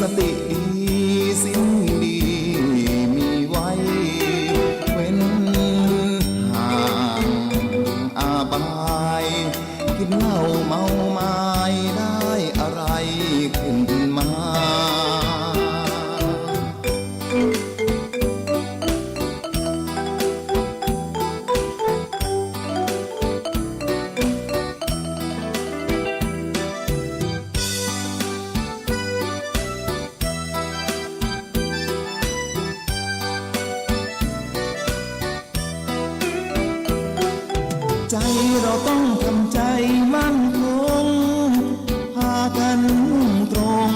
สติดีสิ้นดีมีไว้เว้นห่างอาบายกินเหล้าเมาไม้ได้อะไรขึ้นมา ใจเราต้องทำใจมั่นคงพากันมุ่งตรง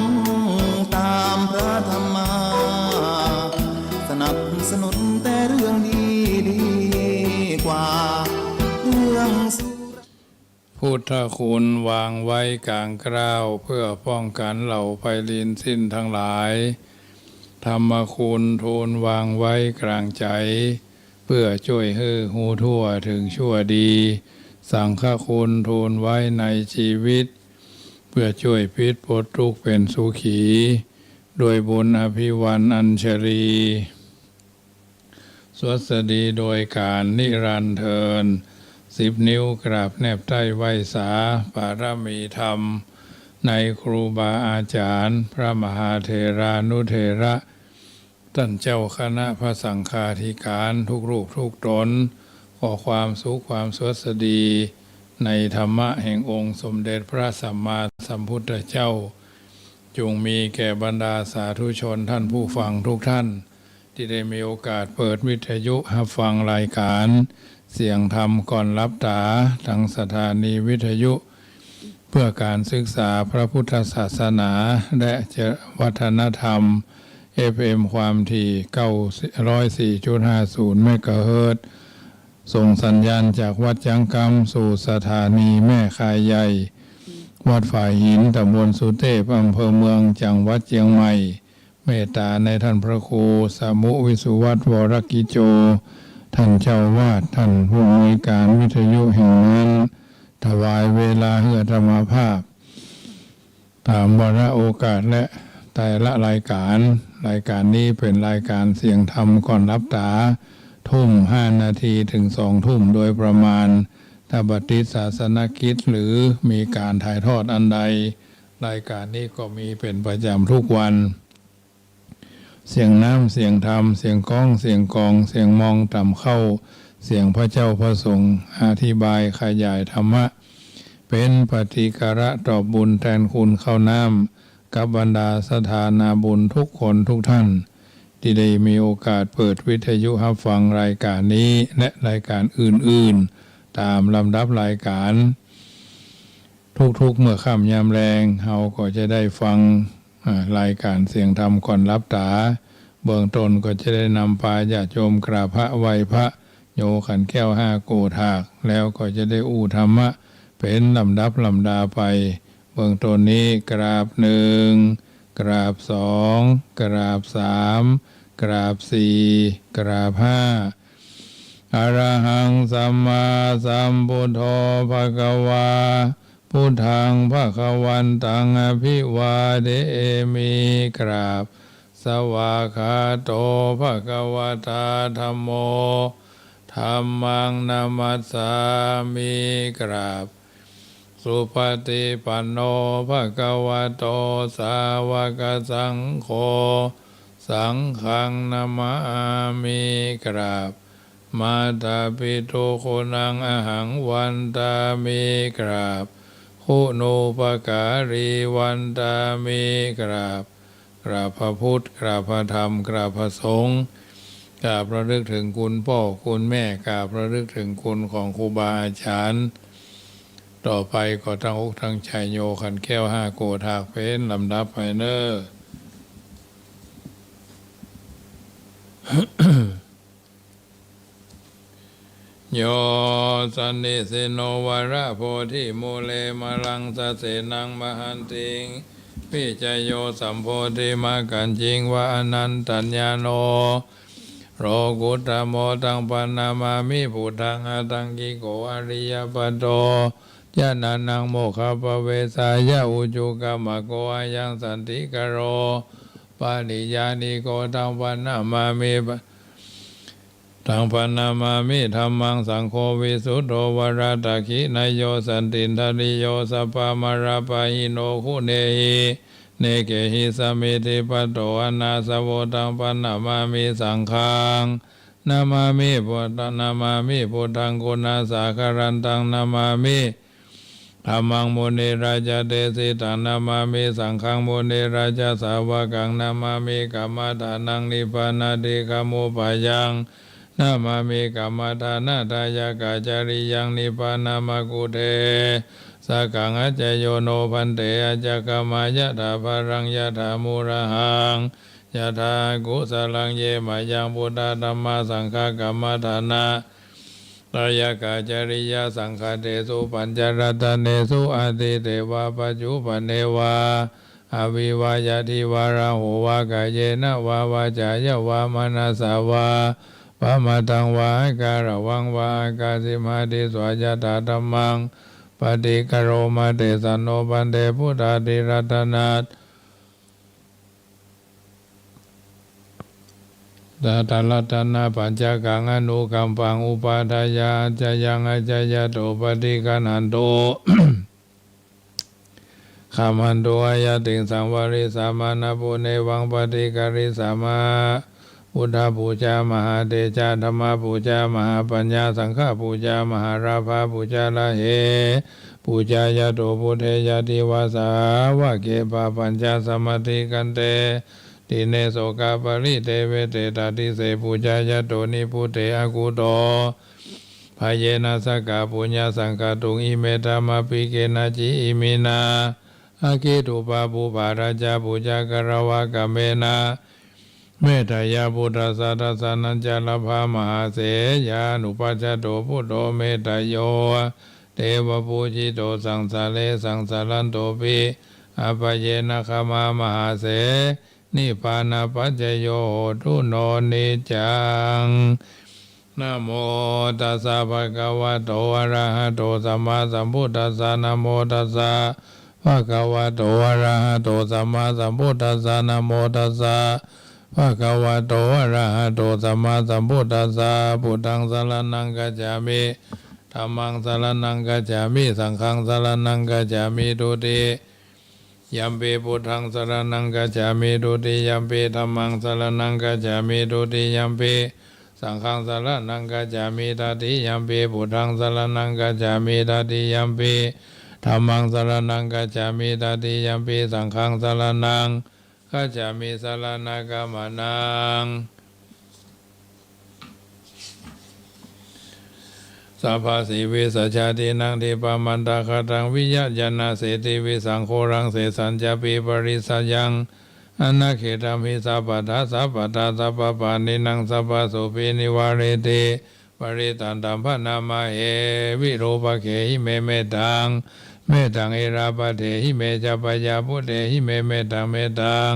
ตามพระธรรมาสนับสนุนแต่เรื่องดีดีกว่าเรื่องสุรพุทธคุณวางไว้กลางกล้าวเพื่อป้องกันเหล่าไพลินสิ้นทั้งหลายธรรมคุณทูลวางไว้กลางใจเพื่อช่วยให้หูทั่วถึงชั่วดีสังฆคุณทูลไว้ในชีวิตเพื่อช่วยพิษปลดทุกข์เป็นสุขีด้วยบุญอภิวันอัญชลีสวัสดีโดยการนิรันดร์เทิน10 นิ้วกราบแนบใต้ไหวสาปารมีธรรมในครูบาอาจารย์พระมหาเถรานุเถระท่านเจ้าคณะพระสังฆาธิการทุกรูปทุกตนขอความสุขความสวัสดีในธรรมะแห่งองค์สมเด็จพระสัมมาสัมพุทธเจ้าจงมีแก่บรรดาสาธุชนท่านผู้ฟังทุกท่านที่ได้มีโอกาสเปิดวิทยุรับฟังรายการเสียงธรรมก่อนรับตาทางสถานีวิทยุเพื่อการศึกษาพระพุทธศาสนาและวัฒนธรรม FM ความถี่104.50 เมกะเฮิรตซ์ส่งสัญญาณจากวัดจังกำสู่สถานีแม่คายใหญ่วัดฝ่ายหินตำบลสุเทพอำเภอเมืองจังหวัดเชียงใหม่เมตตาในท่านพระครูสามุวิสุวัฒน์วรกิโจท่านเจ้าวาดท่านผู้อำนวยการวิทยุแห่งนั้นถวายเวลาเพื่อธรรมภาพตามวาระโอกาสและแต่ละรายการนี้เป็นรายการเสียงธรรมก่อนรับตา5 นาทีถึง2 ทุ่มโดยประมาณถ้าบัดนี้ศาสนกิจหรือมีการถ่ายทอดอันใดรายการนี้ก็มีเป็นประจำทุกวันเสียงน้ำเสียงธรรมเสียงก้องเสียงกองเสียงมองต่ำเข้าเสียงพระเจ้าพระสงฆ์อธิบายขยายธรรมะเป็นปฏิการะตอบบุญแทนคุณเข้าน้ำกับบรรดาสถานาบุญทุกคนทุกท่านที่ได้มีโอกาสเปิดวิทยุรับฟังรายการนี้และรายการอื่นๆตามลำดับรายการทุกๆเมื่อค่ำยามแรงเราก็จะได้ฟังรายการเสียงธรรมก่อนรับตาเบื้องต้นก็จะได้นำพาญาติโยมกราบพระไหว้พระโยขันแก้ว5 โกฏากแล้วก็จะได้อู้ธรรมะเป็นลำดับลำดาไปเบื้องต้นนี้กราบ1กราบ2กราบ3กราบ4กราบ5อะระหังสัมมาสัมพุทโธภคววาพุทธังภควันตังอภิวาเทมิกราบสวากขาโตภควตาธัมโมธัมมังนามัสสามิกราบสุปฏิปันโนภควโตสาวกสังโฆสังฆังนามามิกราบมาตาปิตุคุณังอหังวันตามิกราบคุณูปการีวันตามิกราบกราบพระพุทธกราบพระธรรมกราบพระสงฆ์กราบระลึกถึงคุณพ่อคุณแม่กราบระลึกถึงคุณของครูบาอาจารย์ต่อไปก็ตั้งอกตั้งใจโยขันแก้ว5 โกฏากเป็นลำดับไปเนอ โยสันนิเสโนวาระโพธิโมเลมลังสะเสนังมหันติงพิจโยสัมโพธิมากันจิงวะอนันตัญญาโนโรกุตโมตังปนามามิพุทธังอตังกิโกอริยปัตโต ยะนานังโมคปเวสายะอุจุกามะโกอายังสันติกโรปานิยานิโกตังปันนามามิตังปันนามามิธัมมังสังโฆวิสุทโธวราตคินายโยสันตินทริโยสัพพะมาราปะหิโนคุเนหิเนเกหิสมิติปัตโตอนาสโวตังปันนามามิสังฆังนามามิพุทธังนามามิพุทธังกุณาสาคารันตังนามามิธัมมังมุนีราชเดสิตังนามามิสังฆังมุนีราชสาวกังนามามิกัมมะทานังนิพพานาติกัมมุปายังนามามิกัมมะทานาทายากาจาริยังนิพพานามกุเทสักขังอัจจโยโนพันเตอจกมายะถาภรังยะถามุระหังยะถากุสลังเยมายังพุทธธัมมาสังฆกัมมะทานาตายากาจริยสังฆเตสุปัญจรัตเนสุอาทิเทวาปัจจุปเนวาอวิวายาทิวาราโหวากายเยนะวาวาจายะวามนัสสาวาปะมาตังวาการะวังวากาสิมาติสวายตาธัมมังปฏิกโรมาเตสันโนปันเตพุทธาติรัตนาตตาลัตนาปัญจกังอนุกัมปังอุปาทายาจยังอจยโตปฏิกันันโต ขามันโตอายติงสังวริสามานาปุเนวังปฏิกริสามาพุทธปูชามหาเตชะธรรมปูชามหาปัญญาสังฆปูชามหาราภาปูชาละเหปูชายะโตพุทเทยะติวาสาวะเกปะปัญจสมติกันเตติเนโสกาปริเทเวเตตติเสปูชายะโตนิพุทเทอกุโตภายนะสกาปุญญาสังฆตุงอิเมตามะปิเกนะจิอิมินาอาเกตุปาปุปาราชาปูชากรวะกะเมนะเมตยาพุทธสาสานัญจลภามหาเสยานุปัจจโตพุทโธเมตโยเทวปูจิโตสังสาเลสังสารันโตปิอภเยนะคามามหาเสนิพพานาปัจจโยโหตุโนนิจังนะโมตัสสะภะคะวะโตอะระหะโตสัมมาสัมพุทธัสสะนะโมตัสสะภะคะวะโตอะระหะโตสัมมาสัมพุทธัสสะนะโมตัสสะภะคะวะโตอะระหะโตสัมมาสัมพุทธัสสะพุทธังสรณังคัจฉามิธัมมังสรณังคัจฉามิสังฆังสรณังคัจฉามิดุติยัมปิพุทธังสรณังคัจฉามิดุติยัมปิธัมมังสรณังคัจฉามิดุติยัมปิสังฆังสรณังคัจฉามิตติยัมปิพุทธังสรณังคัจฉามิตติยัมปิธัมมังสรณังคัจฉามิตติยัมปิสังฆังสรณังคัจฉามิสรณะกัมมนังสัพพสิวิสัชาตินังทิปามันตาคตังวิยะยนาเสติวิสังโฆรังเสสัญจปิปริสัยังอนาเขตัมหิสัพพทาสัพพทาสัพพปานินังสัพพโสภินิวาเรติปริตันตัมภนามาเหวิโรปะเขหิเมเมตังเมตังเอราปะเทหิเมจัปยาพุเทหิเมเมตังเมตัง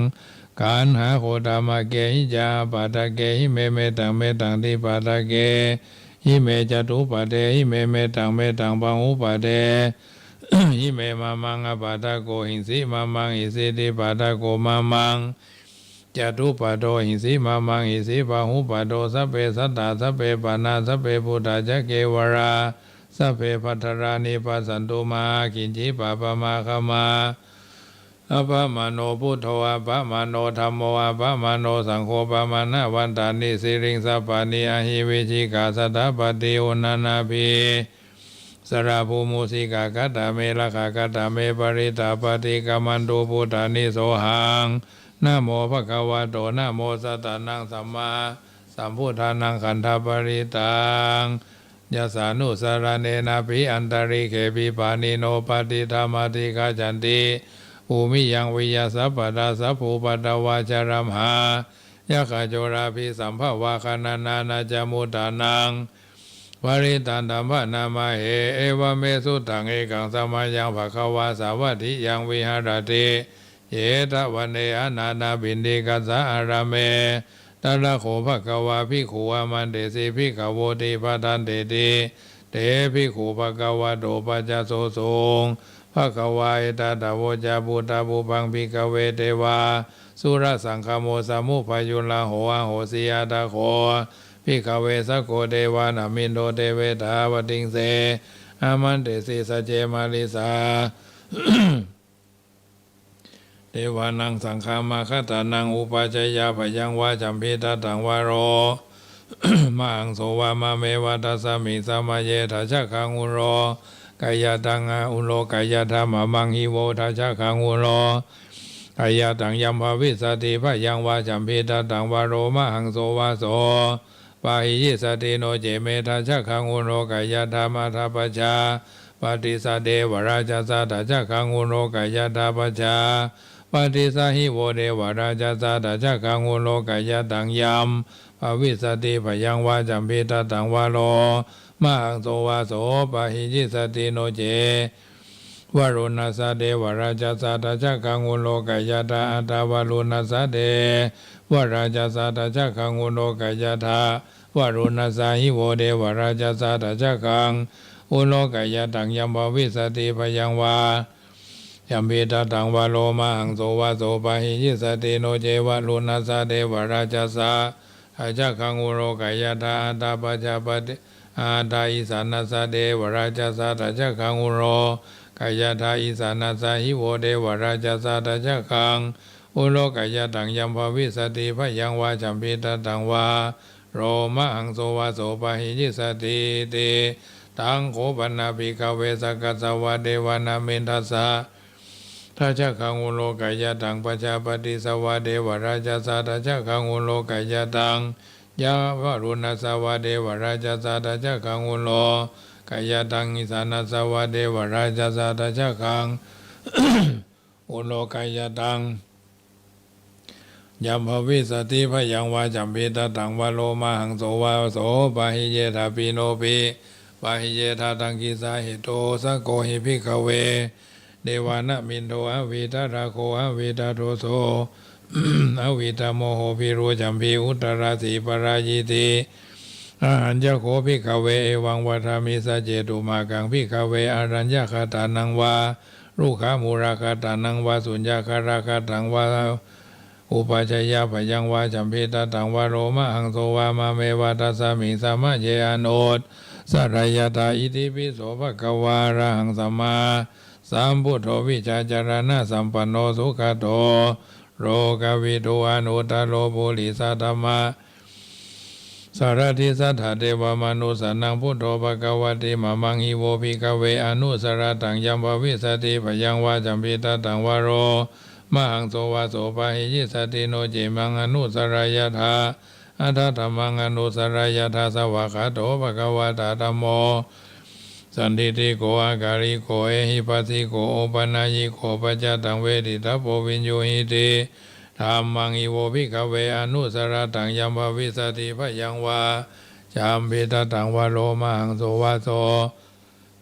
การหาโคตามะเกหิจาปะทะเกหิเมเมตังเมตังทิปะทะเกหิเมจตุปะเทหิเมเมตังเมตังปังอุปะเทหิเมมามังอปะทะโกหินสีมามังหิสิติปะทะโกมามังจตุปะโตหิสิมามังหิสิปังอุปะโตสัพเพสัตตาสัพเพปานาสัพเพพุทธาจักเกวราสัพเพพัทรานิปัสสันตุมากินจิปะปะมาคมาอะปะมโนพุทโธอะปะมโนธัมโมอะปะมโนสังโฆปะมานะวันตานิสิริงสัพพานิอะหิวิชิกาสัตตปฏิอุณนาภิสระภูมุสิกากัตตะเมละกากัตตะเมปริตาปฏิกัมมันตุพุทธานิโสหังนะโมภะคะวะโตนะโมสัตตานังสัมมาสัมพุทธานังขันธปริตังยะสานุสรเนนะภิอันตริเขปิปานิโนปฏิธรรมติกาจันติภูมิยังวิยาสัพพะสัพพุปัตตวาจารัมหายะขะโจราภิสัมภวะคณานานาจมุตตานังวาริตันธัมภนามาเหเอวเมสุตังเอกังสมายังภคะวาสาวัตถิยังวิหารติเยตะวันเนอนานาบินดิกัสสะอาราเมตระโขภคะวาภิกขุอามันเตสิภิกขโวติปะทันเตติ เตภิกขุภควโตปัจจโสสงฆ์ภควายตาตโวจาบุตาบุพังภิกขเวเทวาสุรสังคโมสมุปยุลาโหอโหสิยาตาโคภิกขเวสโกเทวานามินโดเทเวทาวติงเสอามันเตสิสเจมาลิสา เทวานังสังฆามาคตานังอุปาจยาพยังวาจัมพิตาตังวโร มังโสวามาเมวะตัสสมิสัมมาเยทัชคังอุโรกายตังอุโรกายธรรมมังหิโวทัชคังอุโรกายตังยัมภวิสติพยังวาจัมพิตาตังวโรมังโสวาโสปาหิยิสติโนเจเมทัชคังอุโรกายธรรมทัปจาปฏิสเดวราชสาทัชคังอุโรกายทัปจาปฏิสหิโวเดวราชสาทัชคังอุโรกายตังยัมภวิสติพยังวาจัมพิตาตังวโรมังโสวาโสปะหิจิสติโนเจวโรนัสสะเดวราชสาทัชคังอุโลกายตาอัตตาวโรนัสสะเดวราชสาทัชคังอุโลกายตาวโรนัสสะหิโวเดวราชสาทัชคังอุโลกายตังยัมภวิสติพยังวายัมพิตาตังวโรมังโสวาโสปะหิจิสติโนเจวโรนัสสะเดวราชสาอาจคังอุโรกายตาอัตตาปัจจปติอาตาอิสานัสสะเดวราชสาอาจคังอุโรกายตาอิสานัสสะหิโวเดวราชสาอาจคังอุโรกายตังยัมภวิสติพยังวาจัมพิตาตังวาโรมังโสวาโสปะหิจิสติเตตังโคปนาภิกขเวสกัสสวะเดวานามินทัสสะทัชคังอุโลกายตังปัจจปฏิสวะเดวราชสาทัชคังอุโลกายตังยาวรุณสวะเดวราชสาทัชคังอุโลกายตังอิสานัสวะเดวราชสาทัชคัง อุโลกายตังยัมภวิสติพยังวาจัมพิตาตังวโลมาหังโสวาโสปะหิเยทาปิโนปิปะหิเยทาตังกิสาหิโตสะโกหิภิกขเวเดวานะมินโทอวิตาราโคอวิตาโทโส อวิตาโมโหภิรุจัมพีอุตราสีปรายิติอาหัญญโคภิกขเวเอวังวัฏามิสเจตุมากังภิกขเวอารัญญคตานังวาลูกขามูราคตานังวาสุญญาคาราคตังวาอุปาชยาพยังวาจัมพิตาตังวาโรมะหังโสวามาเมวาตัสสมิสัมมาเยอโนตสรายตาอิติปิโสภควาระหังสัมมาสัมพุทโธวิชาจารณะสัมปันโนสุขโตโรกวิโตอนุตตโรปุริสัตตมะสารทิสัทธาเทวมนุสนังพุทโธภควติมะมังหิโวภิกขเวอนุสรตังยัมภวิสติพยังวาจัมพิตาตังวโรมังโสวาโสปะหิยิสติโนเจมังอนุสรายธาอัฏฐธรรมังอนุสรายธาสวากขาโตภควตาธัมโมสันติติโกอาการิโกเอหิปัสสิโกโอปนายิโกปัจจตังเวทิตาโพวิญโยหิติธัมมังอิโวภิกขเวอนุสรตังยัมภวิสติพยังวาจัมพิตาตังวโรมังโสวาโส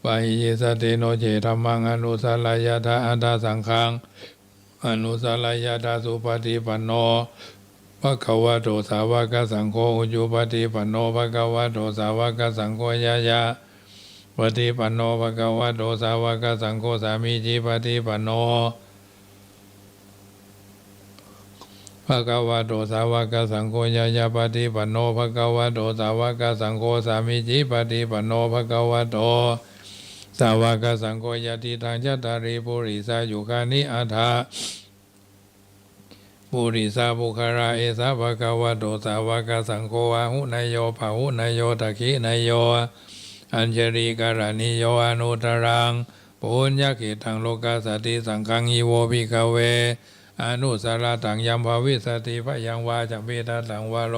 ปะหิยิสติโนเจธัมมังอนุสรายธาอัฏฐสังฆังอนุสรายธาสุปฏิปันโนภควโตสาวกสังโฆอุจุปฏิปันโนภควโตสาวกสังโฆยะยะปฏิปันโนภควโตสาวกสังโฆสามีจิปฏิปันโนภควโตสาวกสังโฆยะยะปฏิปันโนภควโตสาวกสังโฆสามีจิปฏิปันโนภควโตสาวกสังโฆยะติทังจัตตาริปุริสายุคานิอัฏฐาปุริสาบุคาราเอสาภควโตสาวกสังโฆอาหุนายโยภาหุนายโยตักขินายโยอัญชลีการณิโยอนุตรังปุญญกิตังโลกาสติสังฆังอิโวภิกขเวอนุสรตังยัมภวิสติพยังวาจัมพิตาตังวโร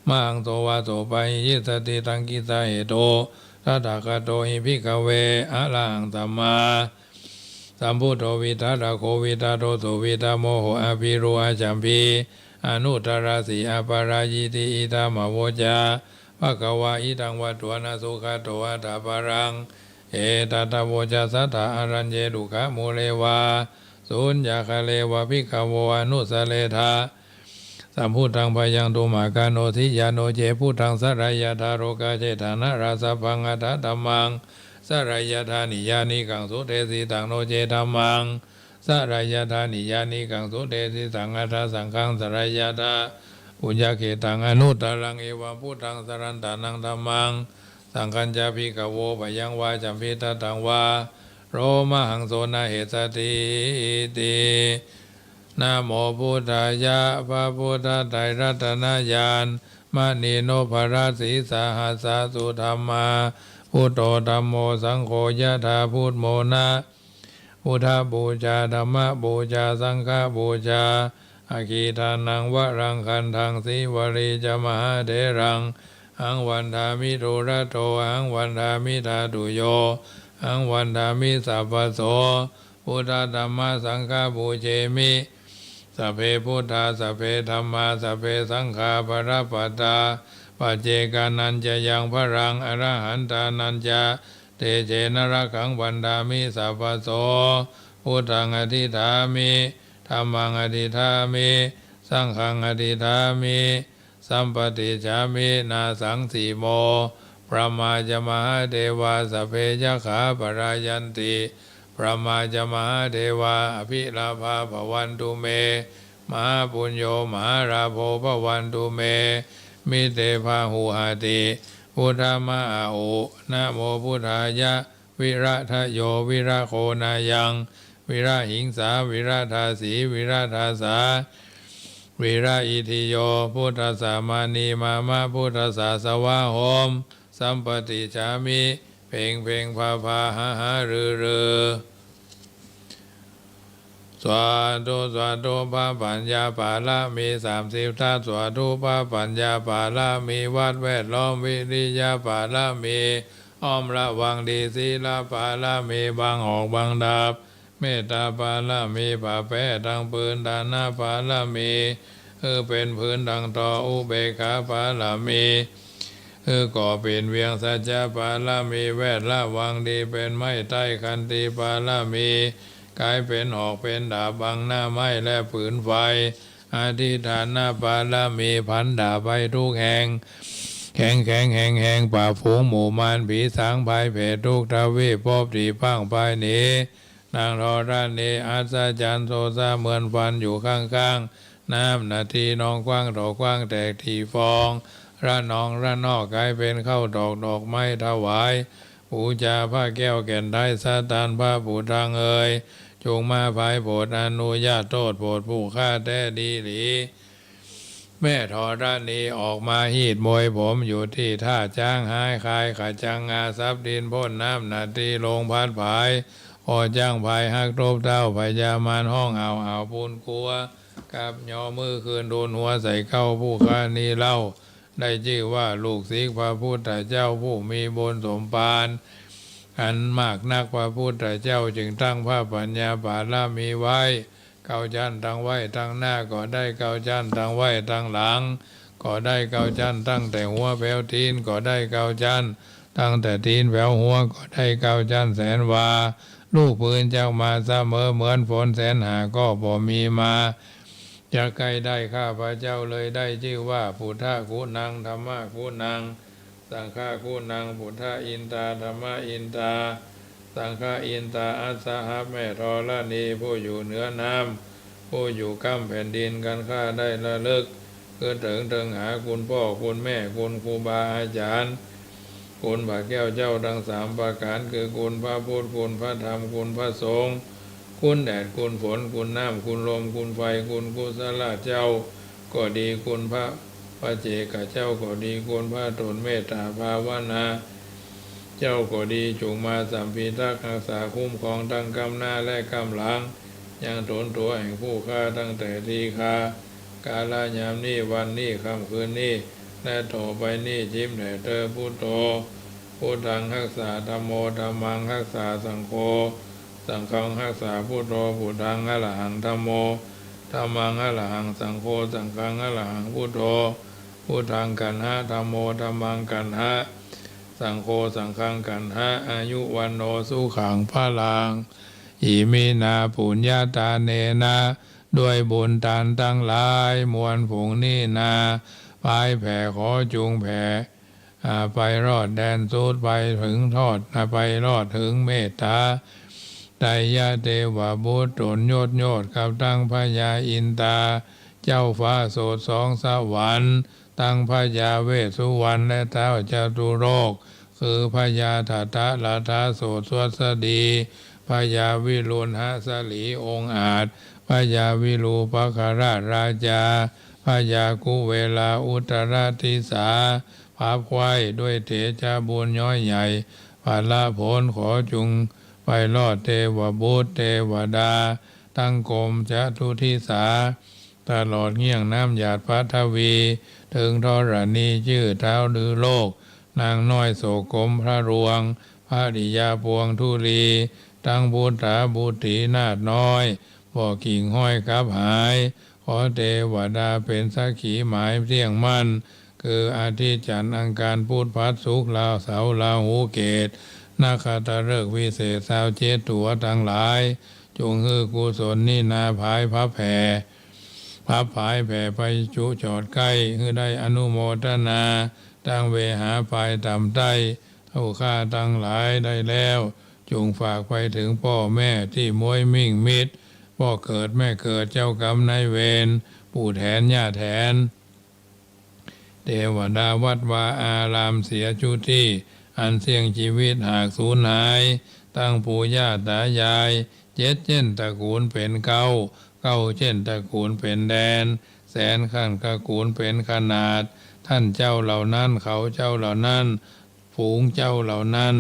มังโสวาโสปะหิยิสติตังกิสาเหโตตถาคโตหิภิกขเวอะระหังสัมมาสัมพุทโธวิทัตโควิทัตโตสุวิทัโมโหอภิโรอาจัมพีอนุตราสีอปารายิติอิตามโวจาภควาอิตังวัตถุนาสุขโตอัตถปารังเอตัตโวจาสัทธาอรัญเยดุขโมเลวาสุญญาคเลวะภิกขโวอนุสเลธา สัมพุทธังพยังตุมากาโนทิยาโนเจพุทธังสรายธาโรกาเจตานะราสพังอัตธัมมังสรายธานิยานิกังสุเทสีตังโนเจธัมมังสรายธานิยานิกังสุเทสีสังอัตถสังฆังสรายธาปุญญเกตังอนุตตรังเอวังพุทธังสรันตานังธัมมังสังฆัญจาภิกขโวปยังวาจัมพิตตังวาโรมหังโสนาเหสติตินะโมพุทธายะพระพุทธไตรรัตนญาณมณีโนภราสีสาหัสสะสุธรรมาพุทโธธัมโมสังโฆยะถาพุทโมนะพุทธบูชาธรรมบูชาสังฆบูชาอาคีทานังวรังคันทังสีวรีจมหาเถรังอังวันทามิโทระโตอังวันทามิธาตุโยอังวันทามิสัพพโสพุทธธัมมาสังฆบูเชมิสัพเพพุทธาสัพเพธัมมาสัพเพสังฆาปรปัตตาปัจเจกานันจะยังพรังอรหันตานันจะเตเจนรขังวันดามิสัพพโสพุทธังอธิฐามิธัมมังอธิฐามิสังฆังอธิฐามิสัมปติจามินาสังสีโมพระมาจมหาเทวาสัพเพยขาปรายันติพระมาจมหาเทวาอภิลาภาภวันตุเมมหาปุญโญมหาราโภภวันตุเมมิเตภาหูหาติพุทธมาโอนะโมพุทธายะวิระทะโยวิระโคนายังวิระหิงสาวิระทาสีวิระทาสาวิระอิทิโยพุทธสามานีมามะพุทธสาสวะโหมสัมปติจามิเพ่งเพ่งพาพาหาหารือสวาธุสวาธุพระปัญญาปาละมี30ทัศสวาธุพระปัญญาปาละมีวัดแวดล้อมวิริยาปาละมีอ้อมระวังดีศีลปาละมีบางออกบางดับเมตตาปาละมีป่าแป้ดังปืนดานาปาละมีเป็นพื้นดังต่ออุเบกขาปาละมีก่อเป็นเวียงสัจจะปาละมีแวดละวังดีเป็นไม้ใต้คันตีปาละมีกายเป็นหอกเป็นดาบบังหน้าไม้และผืนไฟอธิฐานหน้าปาละมีพันดาบไปทุกแห่งแข็งแห่งป่าฝูงหมู่มารผีสางภายเพศทุกทวีปพบที่พังภายนี้นางทอรานีอัศจรรย์โซซาเหมือนฟันอยู่ข้างๆน้ำนาทีนองกว้างดอกกว้างแตกที่ฟองระนองระนอกกลายเป็นข้าวดอกไม้ถวายบูชาผ้าแก้วแก่นได้สาตานพระผู้ทางเอ่ยจงมาภายโปรดอนุญาตโทษโปรดผู้ฆ่าแท้ดีหลีแม่ธรณีออกมาหีดมวยผมอยู่ที่ท่าจ้างหายคายขจังงาซับดินพ่นน้ำนาทีลงพัดผายออจ้างภายหักโตบเท้าพยามานห้องเอาปูนกลัวกับย่อมือคืนโดนหัวใส่เข้าผู้ฆ่านี้เล่าได้ชื่อว่าลูกศิษย์พระพุทธเจ้าผู้มีบุญสมภารอันมากนักพระพุทธเจ้าจึงตั้งพระปัญญาปาละมีไว้เก้าชั้นตั้งไว้ตั้งหน้าก็ได้เก้าชั้นตั้งไว้ตั้งหลังก็ได้เก้าชั้นตั้งแต่หัวแผ่วตีนก็ได้เก้าชั้นตั้งแต่ตีนแผ่วหัวก็ได้เก้าชั้นแสนวาลูกปืนเจ้ามาเสมอเหมือนฝนแสนหาก็บ่มีมาจะใกล้ได้ข้าพระเจ้าเลยได้ชื่อว่าพุทธกุณังธรรมกุณังสังฆกุณังพุทธอินตาธรรมอินตาสังฆอินตาอัสสหแม่ธรณีผู้อยู่เหนือน้ำผู้อยู่ก้ำแผ่นดินกันข้าได้ระลึกคือถึงหาคุณพ่อคุณแม่คุณครูบาอาจารย์คุณพระแก้วเจ้าทั้ง3ประการคือคุณพระพุทธคุณพระธรรมคุณพระสงฆ์คุณแดดคุณฝนคุณน้ำคุณลมคุณไฟคุณกุศลเจ้าก็ดีคุณพระเจกเจ้าก็ดีคุณพระตนเมตตาภาวนาเจ้าก็ดีจงมาสัมพีทักษ์รักษาคุ้มครองทั้งกำหน้าและกำหลังยังตนตัวแห่งผู้ฆ่าตั้งแต่ทีฆากาลยามนี้วันนี้ค่ำคืนนี้และต่อไปนี้จิ้มแด่เธอพุทโธพุทธังรักษาธัมโมธัมมังรักษาสังโฆสังฆังรักษาพุทโธพุทธังอรหังธัมโมธัมมังอรหังสังโฆสังฆังอรหังพุทโธพุทธังกันหะธัมโมธัมมังกันหะสังโฆสังฆังกันหะอายุวันโนสุขังพลังอิมินาปุญญาตาเนนะ ด้วยบุญทานตั้งหลายมวลผงนี้นาพายแผ่ขอจุงแผ่ไปรอดแดนสูดไปถึงทอดไปรอดถึงเมตตาไตรยะเทวบุตรตนโยดกับตั้งพญาอินตาเจ้าฟ้าโสดสองสวรรค์ตั้งพญาเวสสุวรรณและเท้าจตุโลกคือพญาทัตตะลาทาโสดสวัสดีพญาวิรุณหสลีองค์อาจพญาวิรูปคราชราชาพญากุเวลาอุตรทิสาภาพควายด้วยเถจาบุญย้อยใหญ่ภาละผลขอจุงไปรอดเทวบุตรเทวดาตั้งกรมจตุทิสาตลอดเงี่ยงน้ำหยาดพัทวีถึงธรณีชื่อเท้าดือโลกนางน้อยโสกมพระรวงพระดิยาพวงทุลีตั้งบุตรบุตรีนาฏน้อยบ่อกิ่งห้อยกับหายขอเทวดาเป็นสักขีหมายเที่ยงมั่นคืออาทิตย์จันทร์อังคารพุธพฤหัสศุกร์ลาวเสาร์ลาหูเกตนาคาตฤกษ์วิเศษ27ตัวทั้งหลายจงฮือกุศลนี่นาภายพระแผ่พับผายแผ่ไปจุจอดใกล้คือได้อนุโมทนาตั้งเวหาภายต่ำใต้เท่าข้าตั้งหลายได้แล้วจงฝากไปถึงพ่อแม่ที่มวยมิ่งมิตรพ่อเกิดแม่เกิดเจ้ากรรมนายเวรปู่แทนย่าแทนเทวดาวัดวาอารามเสียชุติอันเสี่ยงชีวิตหากสูญหายตั้งปู่ย่าตายายเช่นตระกูลเป็นเก้าเช่นตระกูลเป็นแดนแสนขั้นตระกูลเป็นขนาดท่านเจ้าเหล่านั้นเขาเจ้าเหล่านั้นฝูงเจ้าเหล่านั้น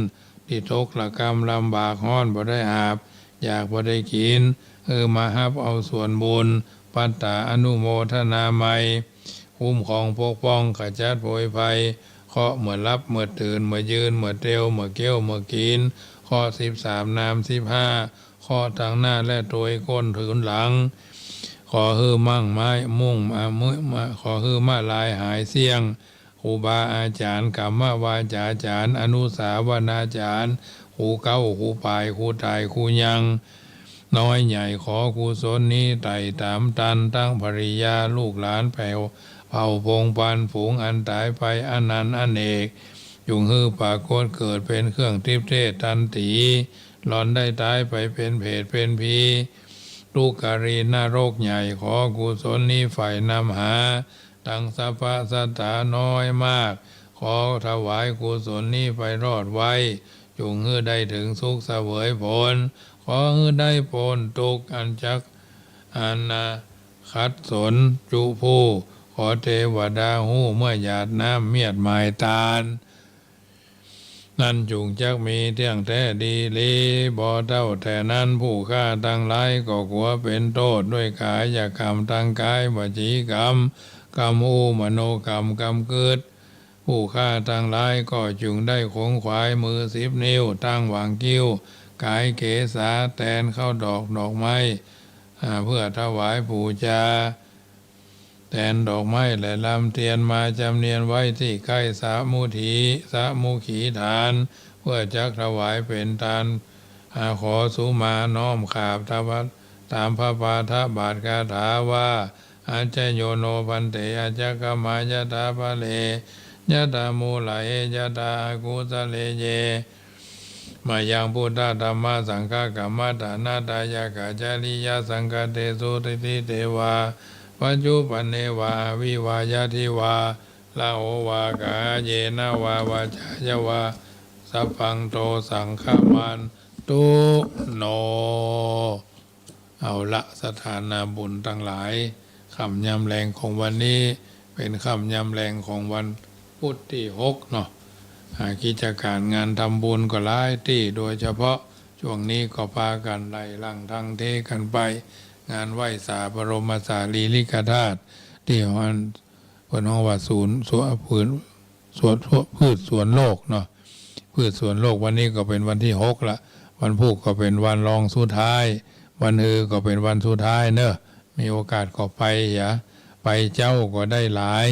ที่ทุกข์ละกรรมลำบากห้อนบ่ได้อาบอยากบ่ได้กินมาฮับเอาส่วนบุญปัตตาอนุโมทนาใหม่คุ้มของปกป้องขจัดโผยภัยเคาะเมื่อรับเมื่อตื่นเมื่อยืนเมื่อเตียวเมื่อเกี้ยวเมื่อกินข้อ13นาม15ข้อทางหน้าและโดยก้นถึงหลังขอฮือมั่งไม้มุ่งมาขอฮือมาลายหายเสี่ยงครูบาอาจารย์กรรมวาจาจารย์อนุสาวนาจารย์ครูเก้าครูปลายครูตายครูยังน้อยใหญ่ขอกุศลนี้ไต่ตามตันตั้งภริยาลูกหลานแผ่วเผ่าพงพันฝูงอันตายไปอนันต์อเนกยุงฮือปากโคตเกิดเป็นเครื่องทิพเทศทันตีหลอนได้ตายไปเป็นเพศเป็นผีลูกการีนรกใหญ่ขอกุศลนี้ฝ่ายนำหาตั้งสัพพะสัตตาน้อยมากขอถวายกุศลนี้ไปรอดไว้จุงฮือได้ถึงสุขเสวยผลขอฮือได้ผลทุกอันจักอันนาขัดสนจุผู้ขอเทวดาหูเมื่อหยาดน้ำเมียดหมายตาลนั่นจุงจักมีเที่ยงแท้ดีลีบ่เท่าแต่นั้นผู้ฆ่าตั้งหลายก็กลัวเป็นโทษด้วยกายกรรมทางกายวจีกรรมกรรมมโนกรรมกรรมเกิดผู้ฆ่าตั้งหลายก็จึงได้คงขวายมือ10 นิ้วตั้งวางกิ้วกายเกศาแตนเข้าดอกไม้เพื่อถวายบูชาแทนดอกไม้และลำเทียนมาจำเนียนไว้ที่ใกล้สามุขีฐานเพื่อจักถวายเป็นทานขอสุมาน้อมขาบตามพระปาทบาทคาถาว่าอาจโยโนพันเตอาจกมายะตาภะเลยะตามูลายะตากุสเลเยมายังพุทธธรรมสังฆกัมมตานาตายากาจาริยสังฆเตสุติเทวาปัจจุปันเนวาวิวายาทิวาลาโอวากาเยนะวาวาจายาวาสัพพังโตสังฆมันตุโนเอาละสถานาบุญทั้งหลายคำยำแรงของวันนี้เป็นคำยำแรงของวันพุธที่6เนาะกิจการงานทำบุญก็หลายที่โดยเฉพาะช่วงนี้ก็พากันไล่ลังทั้งเทกันไปงานไหว้สาบรมสารีริกธาตุที่วันห้องว่าศูนย์พืชสวนโลกเนาะพืชสวนโลกวันนี้ก็เป็นวันที่6ละวันพุธก็เป็นวันรองสุดท้ายวันก็เป็นวันสุดท้ายเนอะมีโอกาสก็ไปไปเจ้าก็ได้หลาย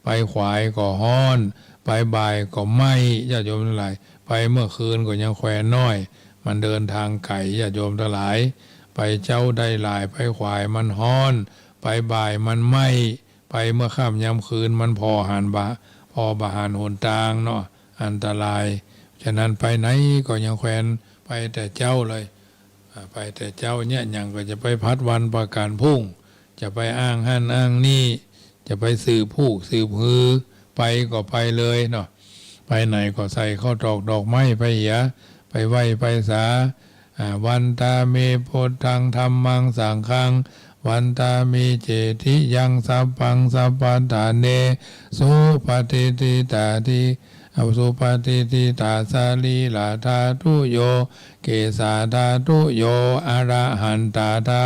ไปขวายก็ฮ้อนไปบ่ายก็ไม่ญาติโยมทั้งหลายไปเมื่อคืนก็ยังแควน้อยมันเดินทางไกลญาติโยมทั้งหลายไป เจ้าได้หลายไปขวายมันฮ้อนไปบ่ายมันไหมไปเมื่อค่ำยามคืนมันพอหันบะพอบะหันหนทางเนาะอันตรายฉะนั้นไปไหนก็ยังแควนไปแต่เจ้าเลยไปแต่เจ้าเนี่ยยังก็จะไปพัดวันประการพุ่งจะไปอ้างหั่นอ้างนี่จะไปสืบผูกสืบฮือไปก็ไปเลยเนาะไปไหนก็ใส่ข้าวตอกดอกไม้ไปเหียไปไหว้ไปสาวันตาเมโพธังธรรมังสังฆังวันตามีเจติยังสัพพังสัพพทาเนสุปฏิทิตาทิสุปฏิทิตาสาลีลาธาตุโยเกสาธาตุโยอรหันตาธา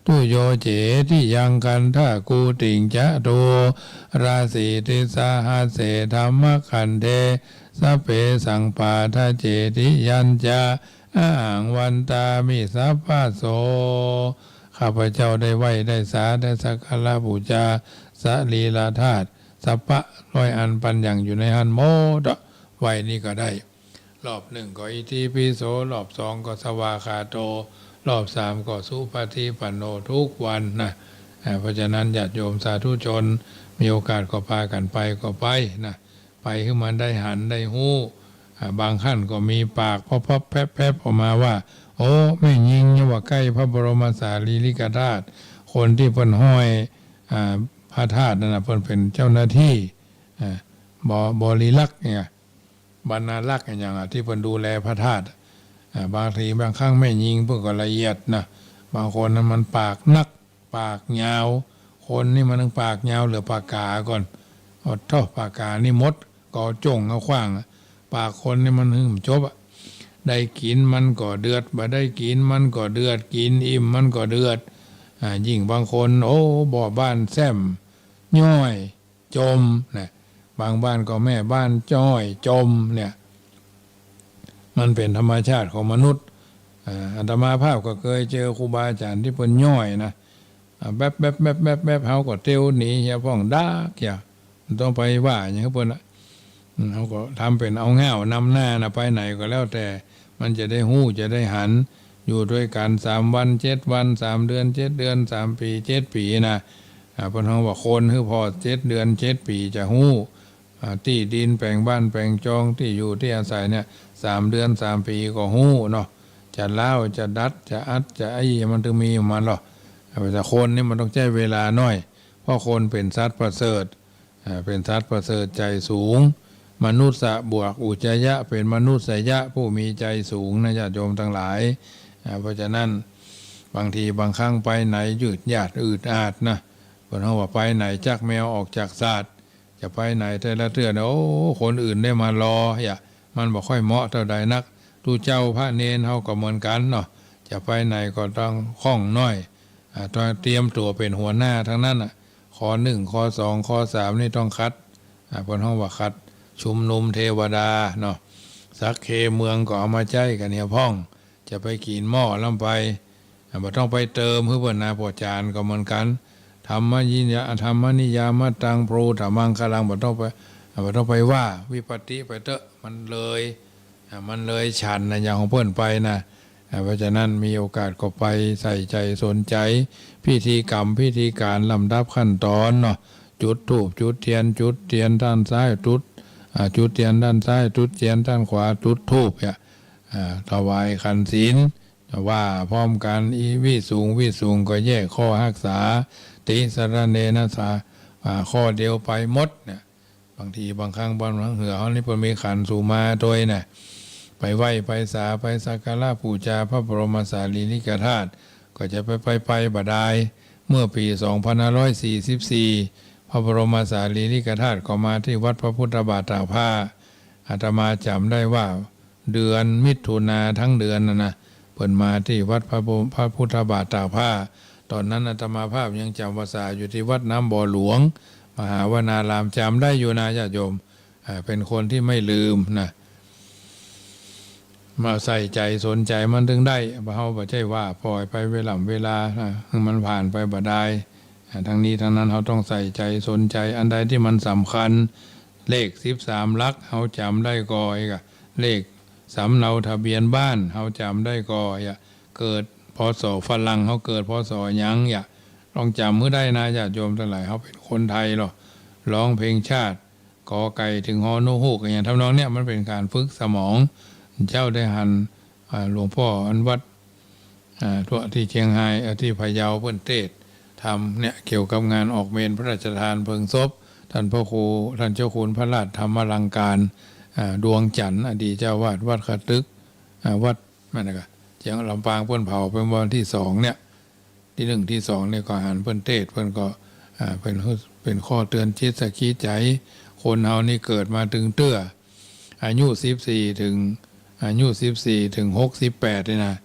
ตุโยเจติยังกันทากูติงจะโตราสีติสาหัสเสธรรมขันเทสัพเพสังปาทาเจติยัญจะอ้างวันตามิสัพพะโสข้าพเจ้าได้ไหวได้สาได้สักการะบูชาสรีลาธาตุสัพพะร้อยอันปันอย่างอยู่ในหันโมดไหวนี่ก็ได้รอบหนึ่งก็อิติปิโสรอบสองก็สวาคาโตรอบสามก็สุปฏิปันโนทุกวันนะเพราะฉะนั้นญาติโยมสาธุชนมีโอกาสก็พากันไปก็ไปนะไปขึ้นมาได้หันได้หู้บางขั้นก็มีปากพอแพบออกมาว่าโอ้ไม่ยิงว่าใกล้พระบรมสารีริกธาตุคนที่เพิ่นห้อยพระธาตุนั่นนะเพิ่นเป็นเจ้าหน้าที่บริลักษ์เนี่ยบรรณาลักษ์อย่างที่เพิ่นดูแลพระธาตุบางทีบางครั้งไม่ยิงเพื่อก็ละเอียดนะบางคนนั้นมันปากนักปากยาวคนนี่มันปากยาวเหลือปากกาก่อนเอาเท่าปากกานี่มดก็จ้งเอาขว้างปากคนนี่มันหึ่มจบได้กินมันก็เดือดบ่ได้กินมันก็เดือดกินอิ่มมันก็เดือดยิ่งบางคนโอ้บ่อบ้านแซมย่อยจมนะบางบ้านก็แม่บ้านจ้อยจมเนี่ยมันเป็นธรรมชาติของมนุษย์อาตมาภาพก็เคยเจอครูบาอาจารย์ที่เพิ่นย่อยนะแบบเฮาก็เตียวหนีเฮียพ่องดากอย่าต้องไปว่าอย่างเพิ่นน่ะเขาก็ทำเป็นเอาแง่วนำหน้านะไปไหนก็แล้วแต่มันจะได้หู้จะได้หันอยู่ด้วยกัน3 วัน 7 วัน3 เดือน 7 เดือน3 ปี 7 ปีนะเพิ่นเขาว่าคนคือพอ7 เดือน 7 ปีจะหู้ที่ดินแปลงบ้านแปลงจองที่อยู่ที่อาศัยเนี่ย3 เดือน 3 ปีก็หู้เนาะจะเล่าจะดัดจะอัดจะไอ้มันถึงมีมันหรอกแต่คนนี่มันต้องใช้เวลาน้อยเพราะคนเป็นสัตว์ประเสริฐเป็นสัตว์ประเสริฐใจสูงมนุษย์บวกอุจจยะเป็นมนุษย์ยะผู้มีใจสูงนะญาติโยมทั้งหลายเพราะฉะนั้นบางทีบางครั้งไปไหนยืดยาดอืดอาดนะเพราะว่าไปไหนจักแมวออกจากศาสตร์จะไปไหนแต่ละเทื่อโอ้คนอื่นได้มารอมันบ่ค่อยเหมาะเท่าใดนักทูเจ้าพระเนนเฮาก็เหมือนกันเนาะจะไปไหนก็ต้องคล่องน้อยต้องเตรียมตัวเป็นหัวหน้าทั้งนั้นข้อ1ข้อ2ข้อ3นี่ต้องคัดเพิ่นเฮาว่าคัดชุมนุมเทวดาเนาะสักเคเมืองก็เอามาใจกันเนี่ยพ่องจะไปกินหม้อลำไปบ่ต้องไปเติมเพื่อเพิ่นนาพอจานก็เหมือนกันธรรมยิยะธรรมนิยามตังโพธรรมังคลังบ่ต้องไปว่าวิปติไปเถอะมันเลยฉันนะอย่างของเพิ่นไปนะเพราะฉะนั้นมีโอกาสก็ไปใส่ใจสนใจพิธีกรรมพิธีการลำดับขั้นตอนเนาะจุดธูปจุดเทียนด้านซ้ายจุดเทียนด้านซ้ายจุดเทียนด้านขวาจุดธูปถวายขันศีลว่าพร้อมกันอีวิสูงก็แยกข้อรักษาติสรณเนนะสาข้อเดียวไปหมดเนี่ยบางทีบางครั้งบางเหือเขานี่เพิ่นมีขันสูมาโดยเนี่ยไปไหว้ไปสาไปสักการะบูชาพระบรมสารีริกธาตุก็จะไปบัดดายเมื่อปี2544พระบรมสารีริกธาตุก็มาที่วัดพระพุทธบาทตากผ้าอาตมาจำได้ว่าเดือนมิถุนาทั้งเดือนนะเพิ่นมาที่วัดพระพุทธบาทตากผ้าตอนนั้นอาตมาภาพยังจำภาษาอยู่ที่วัดน้ำบ่อหลวงมหาวนารามจำได้อยู่นะญาติโยมเป็นคนที่ไม่ลืมนะมาใส่ใจสนใจมันถึงได้เขาบ่ใช่ว่าปล่อยไปเวลามันผ่านไปบ่ได้ทั้งนี้ทั้งนั้นเขาต้องใส่ใจสนใจอันใดที่มันสำคัญเลข13 หลักเขาจำได้ก่อยเลขสำเนาทะเบียนบ้านเขาจำได้ก่อยเกิดพ ศฝรั่งเขาเกิดพศหยังอย่าลองจำเมื่อได้นะญาติโยมทั้งหลายเขาเป็นคนไทยหรอร้องเพลงชาติกอไก่ถึงฮอนูฮูกอย่างทำนองเนี้ยมันเป็นการฝึกสมองเจ้าได้หันหลวงพ่ออันวัดทั่วที่เชียงรายที่พะเยาเพิ่นเทศทำเนี่ยเกี่ยวกับงานออกเมนพระราชทานเพลิงศพท่านพ่อครูท่านเจ้าคุณพระราชธรรมอลังการดวงจันทร์อดีตเจ้าวาดวัดขตึกวัดนั่นนะเชียงลำปางเพิ่นเผาเป็นวันที่2เนี่ยที่1ที่2เนี่ยก็หันเพิ่นเทศเพิ่นก็เป็นข้อเตือนจิตสกีใจคนเฮานี่เกิดมาถึงเตื้ออายุ14ถึง68นี่นะ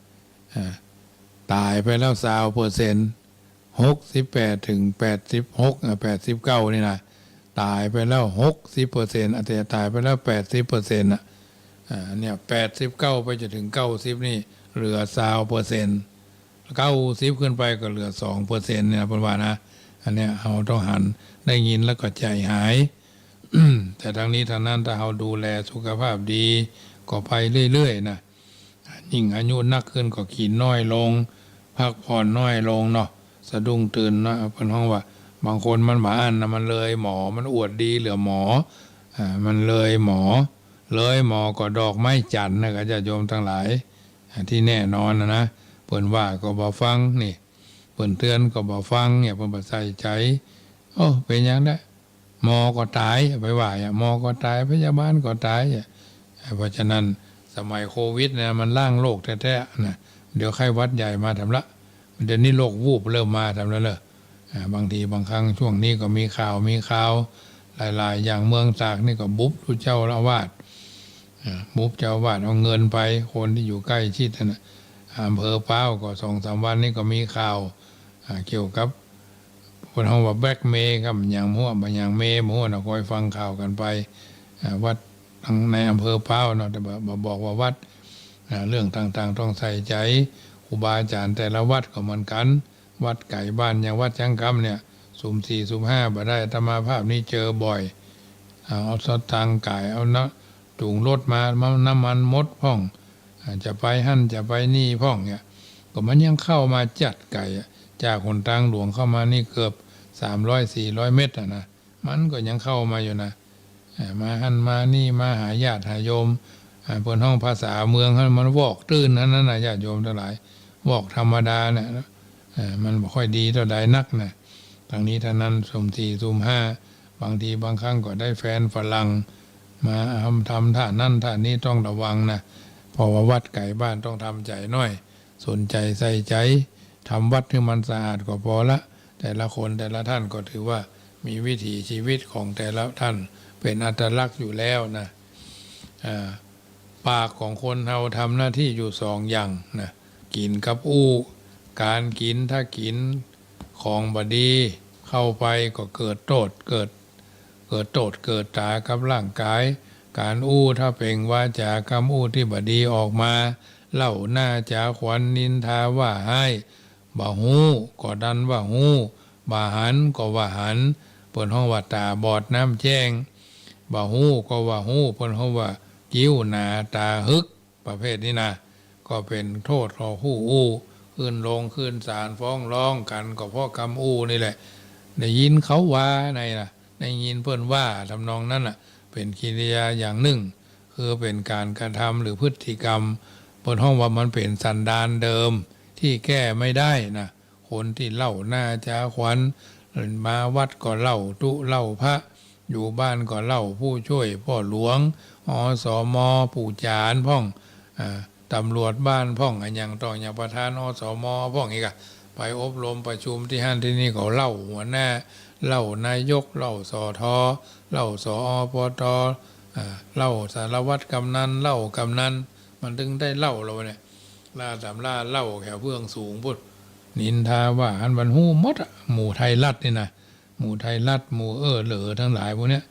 ตายไปแล้ว20% 68ถึง89นี่นะตายไปแล้ว 60% อาจจะตายไปแล้ว 80% น่ะเนี่ย89ไปจนถึง90นี่เหลือ20% 90ขึ้นไปก็เหลือ 2% เนี่ยเพิ่นว่านะอันเนี้ยเราต้องหันได้ยินแล้วก็ใจหาย แต่ทางนี้ทางนั้นถ้าเราดูแลสุขภาพดีก็ไปเรื่อยๆนะยิ่งอายุนักขึ้นก็กินน้อยลงพักผ่อนน้อยลงเนาะสะดุ้งตื่นนะเพิ่นฮ้องว่าบางคนมันหมาอันนะมันเลยหมอมันอวดดีเหลือหมอมันเลยหมอก็ดอกไม้จันทร์นะก็จะโยมทั้งหลายที่แน่นอนนะเพิ่นว่าก็บ่ฟังนี่เพิ่นเตือนก็บ่ฟังเนี่ยเพิ่นบ่ใส่ใจโอ้เป็นอย่างนั้นหมอก็ตายไปว่าหมอก็ตายพยาบาลก็ตายเพราะฉะนั้นสมัยโควิดเนี่ยมันล่างโรคแท้ๆนะเดี๋ยวไข้หวัดใหญ่มาทำละเดี๋ยวนี้โรควูบเริ่มมาทำแล้วเลยบางทีบางครั้งช่วงนี้ก็มีข่าวหลายๆอย่างเมืองตากนี่ก็บุ๊บผู้เจ้าอาวาสบุ๊บเจ้าอาวาสเอาเงินไปคนที่อยู่ใกล้ชิดนะอำเภอป้าวก็2-3 วันนี้ก็มีข่าวเกี่ยวกับคนเขาว่าแบล็กเมย์ครับอย่างมั่วบางอย่างเมย์มั่วนะคอยฟังข่าวกันไปวัดในอำเภอป้าวเนาะแต่บอกว่าวัดเรื่องต่างๆต้องใส่ใจครูบาอาจารย์แต่ละวัดก็เหมือนกันวัดไก่บ้านอย่างวัดจังกำเนี่ยสุ่ม4สุ่ม5บ่ได้ธรรมาภาพนี้เจอบ่อยเอาสตางค์ไก่เอานะจูงรถมาน้ำมันมดพ่องจะไปหั่นจะไปนี่พ่องเนี่ยก็มันยังเข้ามาจัดไก่จากคนทางหลวงเข้ามานี่เกือบ300-400 เมตรนะมันก็ยังเข้ามาอยู่นะมาหั่นมานี่มาหาญาติหาโยมเพิ่นห้องภาษาเมืองมันวอกตื้นนั่นน่ะญาติโยมทั้งหลายวอกธรรมดาเนี่ยมันบ่ค่อยดีเท่าใดนักนะทางนี้ทางนั้นสุ่ม4สุ่ม5บางทีบางครั้งก็ได้แฟนฝรั่งมาทำท่านั่นท่านี้ต้องระวังนะเพราะว่าวัดไก่บ้านต้องทำใจน้อยสนใจใส่ใจทำวัดให้มันสะอาดก็พอละแต่ละคนแต่ละท่านก็ถือว่ามีวิถีชีวิตของแต่ละท่านเป็นอัตลักษณ์อยู่แล้วนะปากของคนเราทำหน้าที่อยู่2 อย่างนะกินกับอู้การกินถ้ากินของบดีเข้าไปก็เกิดโทษเกิดตากับร่างกายการอู้ถ้าเป่งวาจากำอู้ที่บดีออกมาเล่าหน้าจาขวัญนินทาว่าให้บ่ฮู้ก็ดันว่าฮู้บ่หันก็ว่าหันเปิ้นฮ้องว่าตาบอดน้ำแจ้งบ่ฮู้ก็ว่าฮู้เปิ้นฮ้องว่ากิ้วหนาตาฮึกประเภทนี้นะก็เป็นโทษของผู้อู้ขึ้นลงขึ้นศาลฟ้องร้องกันก็เพราะคำอู้นี่แหละได้ยินเขาว่าในน่ะได้ยินเพิ่นว่าทำนองนั้นน่ะเป็นกิริยาอย่างหนึ่งคือเป็นการกระทำหรือพฤติกรรมเพิ่นฮ้องว่ามันเป็นสันดานเดิมที่แก้ไม่ได้นะคนที่เล่าหน้าจาขวัญมาวัดก็เล่าตุเล่าพระอยู่บ้านก็เล่าผู้ช่วยพ่อหลวงอสม.ปู่จานพ่องตำรวจบ้านพ่องอย่างต่ออย่างประธานอสม.พ่องอีกไปอบรมประชุมที่ที่นี่เขาเล่าหัวหน้าเล่านายกเล่าสทเล่าสอปตเล่าสารวัตรกำนันเล่ากำนันมันถึงได้เล่าเราเนี่ยล่าตำล่าเล่าแถวเพื่องสูงพุทธนินทาว่าหันวันหู้มดหมู่ไทยรัฐนี่นะหมู่ไทยรัฐหมู่เหลือทั้งหลายพวกเนี้ย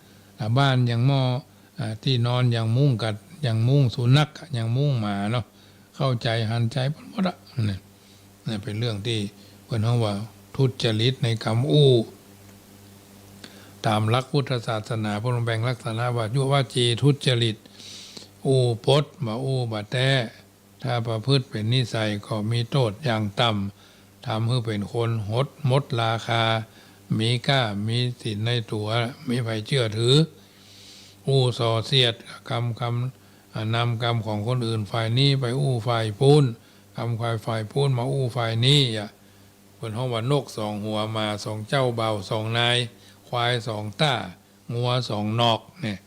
บ้านอย่างหม้อที่นอนอย่างมุ้งกัดอย่างมุ้งสุนัขอย่างมุ้งหมาเนาะเข้าใจหันใจหมดอ่ะนี่เป็นเรื่องที่เพิ่นฮ้องว่าทุจริตในคำอู้ตามหลักพุทธศาสนาพระองค์แบ่งลักษณะว่ายุวาจีทุจริตอู้พจน์มาอู้บาแต้ ถ้าประพฤติเป็นนิสัยก็มีโทษอย่างต่ำทำให้เป็นคนหมดราคา มีกล้ามีสิทธิ์ในตัวมีไผเชื่อถืออู้ส่อเสียดนำกรรมของคนอื่นฝ่ายนี้ไปอู้ฝ่ายพูนกรรมฝ่ายพูนมาอู้ฝ่ายนี้เป็นห้องว่านกสองหัวมาสองเจ้าเบาสองนายควายสองต้างัวสองนอกเนี่ย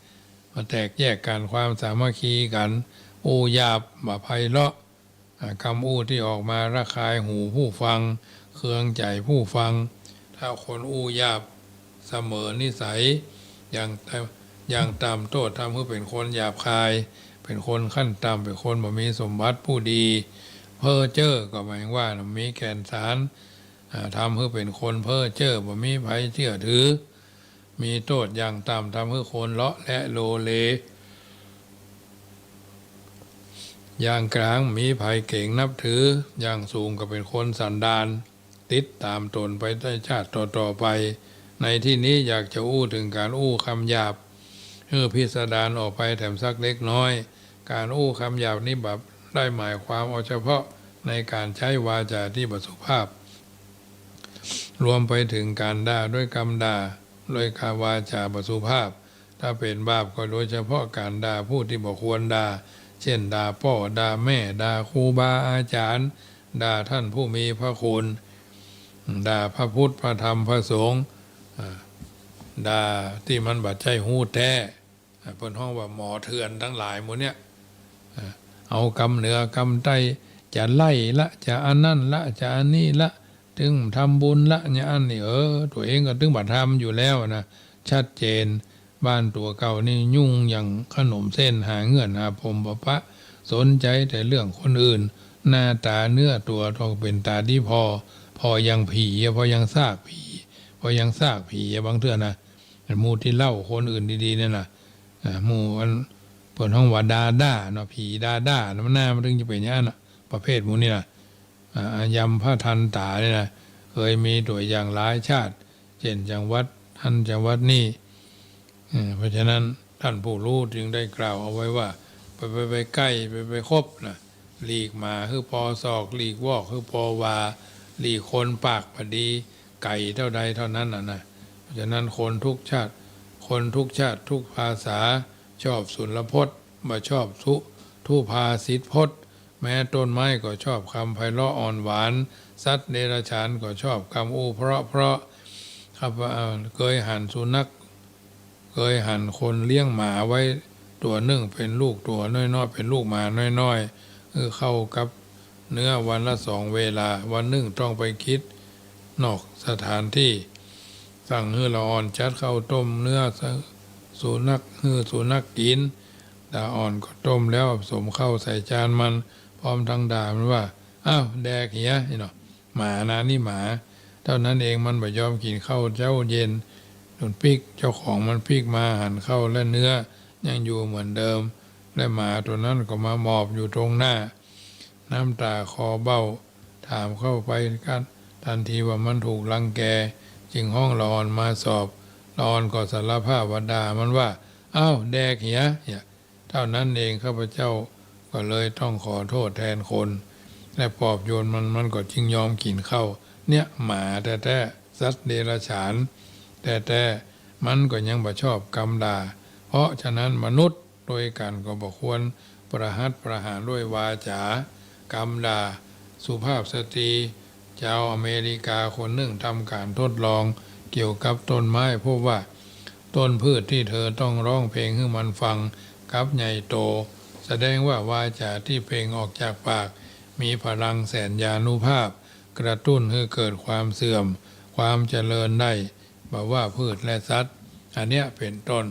มาแตกแยกกันความสามัคคีกันอู้หยาบบ่ไพเราะคำอู้ที่ออกมาระคายหูผู้ฟังเคืองใจผู้ฟังถ้าคนอู้หยาบเสมอนิสัยอย่างต่ำโทษทำให้เป็นคนหยาบคายเป็นคนขั้นต่ำเป็นคนบ่มีสมบัติผู้ดีเพ้อเจ้อก็หมายว่ามีแก่นสารทำให้เป็นคนเพ้อเจ้อบ่มีไผเชื่อถือมีโทษอย่างต่ำทำให้คนเลาะและโลเลอย่างกลางมีภัยเก่งนับถืออย่างสูงก็เป็นคนสันดานติดตามตนไปได้ชาติต่อไปในที่นี้อยากจะอู้ถึงการอู้คำหยาบพิสดารออกไปแถมสักเล็กน้อยการอู้คำหยาบนี้แบบได้หมายความเอาเฉพาะในการใช้วาจาที่สุภาพรวมไปถึงการด่าด้วยคำด่าด้วยคำวาจาสุภาพถ้าเป็นบาปก็โดยเฉพาะการด่าผู้ที่บ่ควรด่าเช่นด่าพ่อด่าแม่ด่าครูบาอาจารย์ด่าท่านผู้มีพระคุณด่าพระพุทธพระธรรมพระสงฆ์ด่าที่มันบัดใจหูแท้เพิ่นห้องว่าหมอเถื่อนทั้งหลายหมดเนี่ยเอากำเหนือกำใต้จะไล่ละจะอันนั่นละจะอันนี้ละถึงทำบุญละเนี่ยอันนี้ตัวเองก็ถึงบัดทำอยู่แล้วนะชัดเจนบ้านตัวเก่านี่ยุ่งอย่างขนมเส้นหาเงื่อนหาผมปะสนใจแต่เรื่องคนอื่นหน้าตาเนื้อตัวทองเป็นตาที่พอยังผีพอยังซากผีบางเทื่อนะหมู่ที่เล่าคนอื่นดีๆนั่นน่ะหมู่มันเปิดห้องว่าด่าเนาะผีด่ามันหน้ามันถึงจะเป็นอย่างนั้นประเภทหมู่นี่น่ะยำพระทันตาเนี่ยนะเคยมีตัวอย่างหลายชาติเช่นจังหวัดท่านจังหวัดนี่เพราะฉะนั้นท่านผู้รู้จึงได้กล่าวเอาไว้ว่าไปใกล้ไปคบนะหลีกมาคือพอศอกหลีกวอกคือพอวาหลีกคนปากพอดีไก่เท่าใดเท่านั้นนะเพราะฉะนั้นคนทุกชาติทุกภาษาชอบสุนทรพจน์มาชอบทุพาษิตพจน์แม้ต้นไม้ก็ชอบคำไพเราะอ่อนหวานสัตว์เดรัจฉานก็ชอบคำอู้เพราะครับเคยหั่นสุนัขเคยหั่นคนเลี้ยงหมาไว้ตัวหนึ่งเป็นลูกตัวน้อยๆเป็นลูกหมาน้อยๆเข้ากับเนื้อวันละ2 เวลาวันหนึ่งต้องไปคิดนอกสถานที่สั่งละอ่อนจัดข้าวต้มเนื้อสุนัขกินดาอ่อนก็ต้มแล้วผสมข้าวใส่จานมันพร้อมทั้งด่ามันว่าอ้าวแดกเหี้ยนี่เนาะหมานะนี่หมาเท่านั้นเองมันไม่ยอมกินข้าวเช้าเย็นจนปิกเจ้าของมันปิกมาหั่นข้าวและเนื้อยังอยู่เหมือนเดิมและหมาตัวนั้นก็มาหมอบอยู่ตรงหน้าน้ำตาคอเบ้าถามเข้าไปกันทันทีว่ามันถูกรังแกจึงห้องละอ่อนมาสอบละอ่อนก็สารภาพว่าด่ามันว่าอ้าวแดกเหี้ยเท่านั้นเองข้าพเจ้าก็เลยต้องขอโทษแทนคนและปลอบโยนมันก็จึงยอมกินข้าวเนี่ยหมาแท้ๆสัตว์เดรัจฉานแต่มันก็ยังบ่ชอบกรรมด่าเพราะฉะนั้นมนุษย์โดยกันก็บ่ควรประหารด้วยวาจากรรมด่าสุภาพสตรีชาวอเมริกาคนหนึ่งทำการทดลองเกี่ยวกับต้นไม้พบว่าต้นพืชที่เธอต้องร้องเพลงให้มันฟังกับใหญ่โตแสดงว่าวาจาที่เพลงออกจากปากมีพลังแสนยานุภาพกระตุ้นให้เกิดความเสื่อมความเจริญได้บอกว่าพืชและสัตว์อันเนี้ยเป็นต้น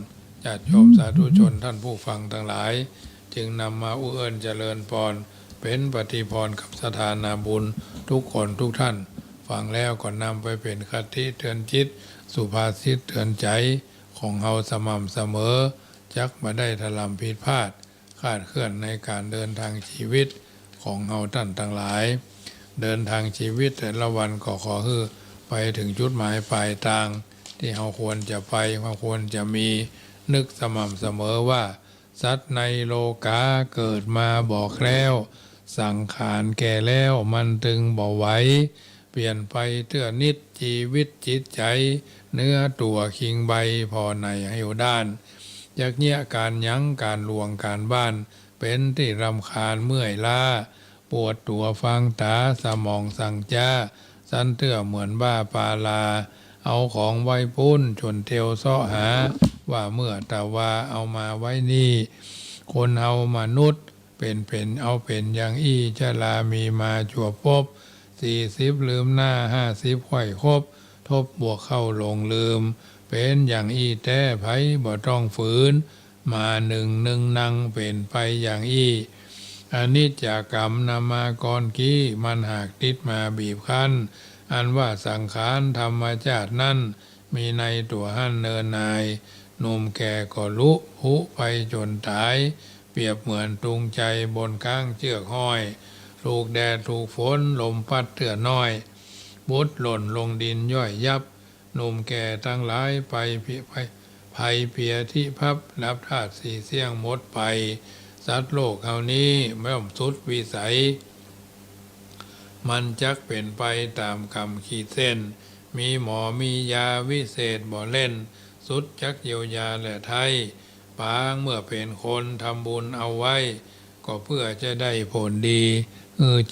ญาติโยมสาธุชนท่านผู้ฟังทั้งหลายจึงนำมาอุเอิญเจริญพรเป็นปฏิพรกับสถานาบุญทุกคนทุกท่านฟังแล้วก็นำไปเป็นคติเตือนจิตสุภาษิตเตือนใจของเฮาสม่ำเสมอจักมาได้ถลำผิดพลาดคลาดเคลื่อนในการเดินทางชีวิตของเฮาท่านทั้งหลายเดินทางชีวิตแต่ละวันก็ขอให้ไปถึงจุดหมายปลายทางที่เฮาควรจะไปควรจะมีนึกสม่ำเสมอว่าสัตว์ในโลกาเกิดมาบอกแล้ว สังขารแก่แล้วมันตึงบ่ไหวเปลี่ยนไปเตื้อนิดชีวิตจิตใจเนื้อตัวคิงใบพอในให้ด้านยักเนี้ยการยั้งการลวงการบ้านเป็นที่รำคาญเมื่อยล้าปวดตัวฟังตาสมองสั่งจ้าสันเตื้อเหมือนบ้าปาลาเอาของไว้ปุ้นชนเทวเสาะหาว่าเมื่อแต่ว่าเอามาไว้นี่คนเอามนุษย์เป็นเอาเป็นอย่างอี้จะลามีมาชั่วพบ40ลืมหน้า50ค่อยครบทบบวกเข้าลงลืมเป็นอย่างอี้แต่ไผบ่ต้องฝืนมาหนึ่งนังเป็นไปอย่างอี้อนิจจกรรมนำมาก่อนกี้มันหากติดมาบีบคั้นอันว่าสังขารธรรมชาตินั้นมีในตัวหั่นเนินนายหนุ่มแก่ก็ลุหุไปจนตายเปรียบเหมือนตุงใจบนข้างเชือกห้อยถูกแดดถูกฝนลมพัดเถื่อน้อยบุดหล่นลงดินย่อยยับหนุ่มแก่ทั้งหลายไปภัยเพียที่พับรับธาตุสี่เสี่ยงหมดไปสัตว์โลกเหล่านี้ไม่ย่อมสุดวิสัยมันจักเป็นไปตามกรรมขีดเส้นมีหมอมียาวิเศษบ่เล่นสุดจักเยียวยาและไทยปางเมื่อเป็นคนทำบุญเอาไว้ก็เพื่อจะได้ผลดี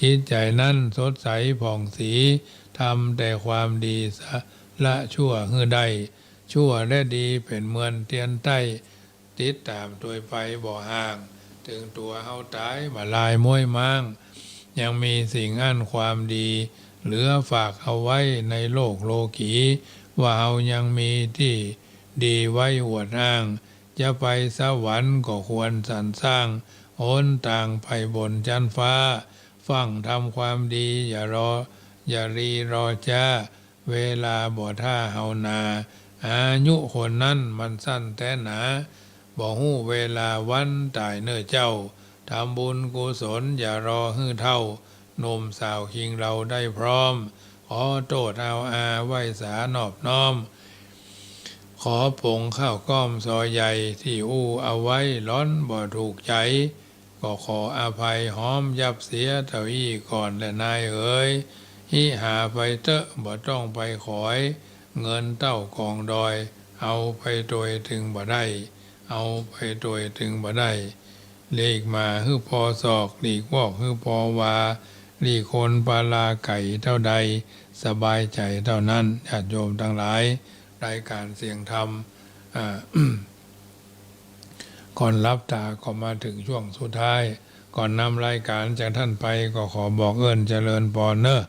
จิตใจนั้นสดใสผ่องสีทำแต่ความดีละชั่วได้ชั่วและดีเป็นเหมือนเทียนใต้ติดตามตัวไปบ่ห่างถึงตัวเฮาตายมาลายม้วยมั่งยังมีสิ่งอันความดีเหลือฝากเอาไว้ในโลกโลกีว่าเฮายังมีที่ดีไว้อวดอ้างจะไปสวรรค์ก็ควรสรรสร้างโอนต่างไปบนจันฟ้าฟังทำความดีอย่ารีรอจ้าเวลาบ่ท่าเฮานาอายุคนนั้นมันสั้นแต่หนาบ่ฮู้เวลาวันตายเน้อเจ้าทำบุญกุศลอย่ารอฮื้อเท่าหนุ่มสาวคิงเราได้พร้อมขอโทษเอาอาไว้สานอบน้อมขอผงข้าวก้อมซอยใหญ่ที่เอาไว้ร้อนบ่ถูกใจก็ขออภัยหอมยับเสียเท่าอี้ก่อนและนายเอ๋ยฮิหาไปเตอะบ่ต้องไปขอยเงินเต้ากองดอยเอาไปโดยถึงบ่ได้เอาไปโดยถึงบ่ได้เลขมาฮื้อพอศอกหลีกวอกฮื้อพอวาหลีคนปลาไก่เท่าใดสบายใจเท่านั้นญาติโยมทั้งหลายรายการเสียงธรรมก่อนรับตาก็มาถึงช่วงสุดท้ายก่อนนำรายการจากท่านไปก็ขอบอกเอิญเจริญปอนเนอ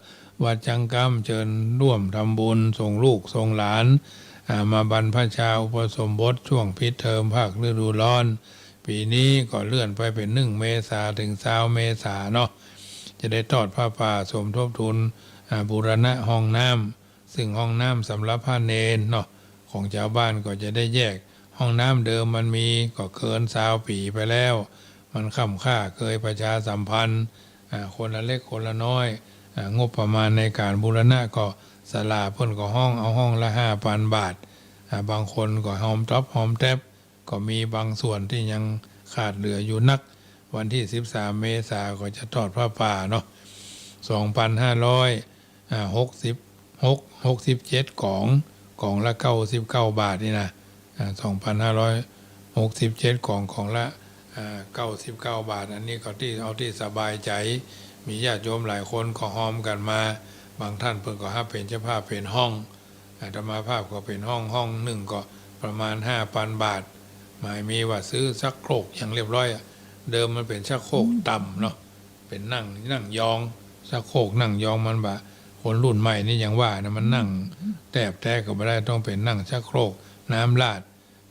วัดจังกำเชิญร่วมทำบุญส่งลูกส่งหลานมาบรรพชาอุปสมบทช่วงพิเทอมภาคฤดูร้อนปีนี้ก็เลื่อนไปเป็น1 เมษาถึง20 เมษาเนาะจะได้ทอดผ้าป่าสมทบทุนบูรณะห้องน้ำซึ่งห้องน้ำสำหรับพระเนรเนาะของชาวบ้านก็จะได้แยกห้องน้ำเดิมมันมีก็เกิน20 ปีไปแล้วมันค่ำค่าเคยประชาสัมพันธ์คนละเล็กคนละน้อยงบประมาณในการบูรณะก็สลาเพิ่นก็ห้องละ 5,000 บาทบางคนก็หอมท็อปหอมแท็บก็มีบางส่วนที่ยังขาดเหลืออยู่นักวันที่13 เมษายนก็จะทอดผ้าป่าเนาะ2,567 กล่องละ99 บาทนี่นะ2,567 กล่องละ99 บาทอันนี้ก็ที่เอาที่สบายใจมีญาติโยมหลายคนก็หอมกันมาบางท่านเพิ่นก็เป็นเจ้าภาพเป็นห้องอาตมาภาพก็เป็นห้องหนึ่งก็ประมาณ 5,000 บาทหมายมีว่าซื้อชักโครกอย่างเรียบร้อยเดิมมันเป็นชักโครกต่ำเนาะเป็นนั่งยองชักโครกนั่งยองมันบะคนรุ่นใหม่นี่ยังว่านะมันนั่งแทบแท้ก็ไม่ได้ต้องเป็นนั่งชักโครกน้ำลาด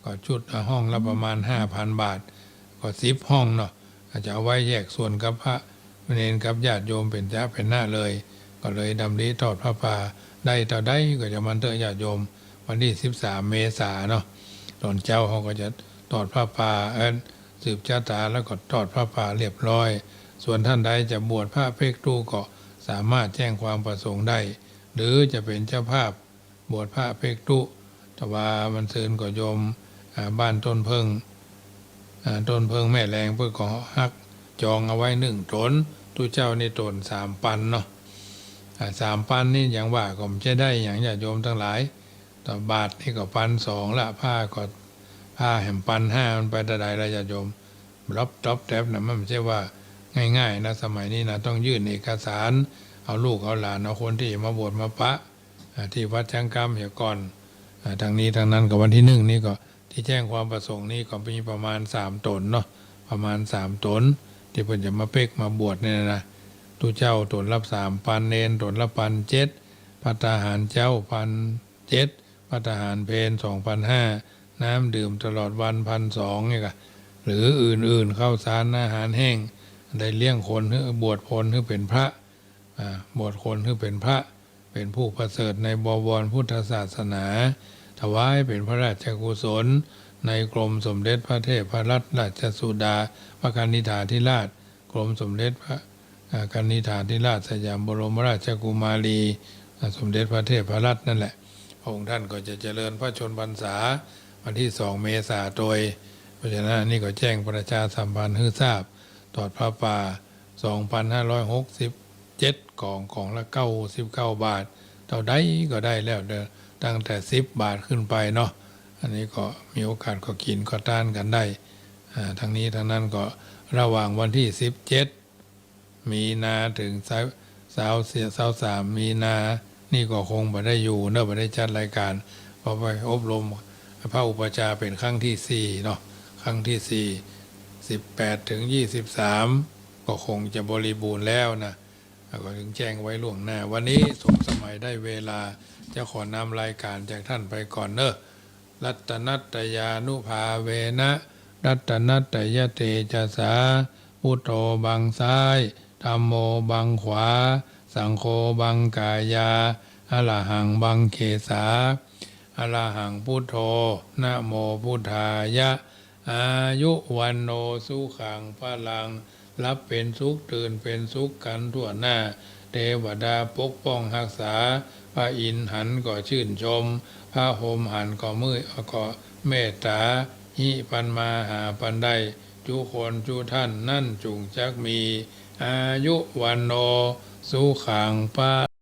ก็ชุดห้องละประมาณ 5,000 บาทก็10 ห้องเนาะอาจจะเอาไว้แยกส่วนกับพระเนรกับญาติโยมเป็นจ้าเป็นหน้าเลยก็เลยดำริทอดพระป่าได้ต่อได้ก็จะมันเตญาติโยมวันที่13 เมษายนเนาะตอนเจ้าเขาก็จะทอดพระป่าสืบชะตาแล้วก็ทอดพระป่าเรียบร้อยส่วนท่านใดจะบวชพระเพกตูก็สามารถแจ้งความประสงค์ได้หรือจะเป็นเจ้าภาพบวชพระเพกตูแต่ว่ามันเชิญก็โยมบ้านต้นเพิงแม่แรงเพื่อขอฮักจองเอาไว้1 ตน ตู้เจ้านี่ตน3,000เนาะ3,000นี่อย่างว่าก็ไม่ใช่ได้อย่างญาติโยมทั้งหลายต่อบาทนี่ก็1,200ละผ้าก็ผ้าแห่ง1,500มันไปแต่ใดละญาติโยมรับแทบนะมันไม่ใช่ว่าง่ายๆนะสมัยนี้นะต้องยื่นเอกสารเอาลูกเอาหลานเอาคนที่มาบวชมาปะที่วัดช้างกำเหี่ยก่อนทางนี้ทางนั้นกับวันที่1นี่ก็ที่แจ้งความประสงค์นี่ก็มีประมาณ3 ตนเนาะประมาณ3 ตนที่เพิ่นจะมาเป๊กมาบวชเนี่ยนะตู้เจ้าตนรับ3,000เนนตนละ1,700ภัตตาหารเจ้า1,700ภัตตาหารเพล2,500น้ำดื่มตลอดวัน1,200นี่ก็หรืออื่นๆข้าวสารอาหารแห้งได้เลี้ยงคนให้บวชคนให้เป็นพระบวชคนให้เป็นพระเป็นผู้ประเสริฐในบวรพุทธศาสนาถวายเป็นพระราชกุศลในกรมสมเด็จพระเทพรัตนราชสุดาพระกนิษฐาธิราชกรมสมเด็จพระกนิษฐาธิราชสยามบรมราชกุมารีสมเด็จพระเทพรัตน์นั่นแหละพระองค์ท่านก็จะเจริญพระชนพรรษาวันที่2 เมษายนโดยเพราะฉะนั้นนี่ก็แจ้งประชาสัมพันธ์ให้ทราบตอดพระป่า2,567ของละ99 บาทเท่าใดก็ได้แล้วเด้อตั้งแต่10 บาทขึ้นไปเนาะอันนี้ก็มีโอกาสก็กินก็ต้านกันได้ทั้งนี้ทั้งนั้นก็ระหว่างวันที่17 มีนาถึง23 มีนานี่ก็คงไม่ได้อยู่เนอะไม่ได้จัดรายการเพราะไปอบรมพระอุปชฌาย์เป็นครั้งที่4เนาะครั้งที่4 18 ถึง 23ก็คงจะบริบูรณ์แล้วนะก็ถึงแจ้งไว้ล่วงหน้าวันนี้สมสมัยได้เวลาจะขอนำรายการจากท่านไปก่อนเนอะรัตนัตตยานุภาเวนะรัตนัตตยเตจสาพุทโธบังซ้ายธัมโมบังขวาสังโฆบังกายาอะระหังบังเขสาอะระหังพุทโธนะโมพุทธายะอายุวันโนสุขังพลังรับเป็นสุขตื่นเป็นสุขกันทั่วหน้าเทวดาปกป้องรักษาพระอินทร์หันก็ชื่นชมพระโหมหันก็มือก็เมตตาหิปันมาหาปันได้จุคนจุท่านนั่นจุงจักมีอายุวันโนสุขังปะ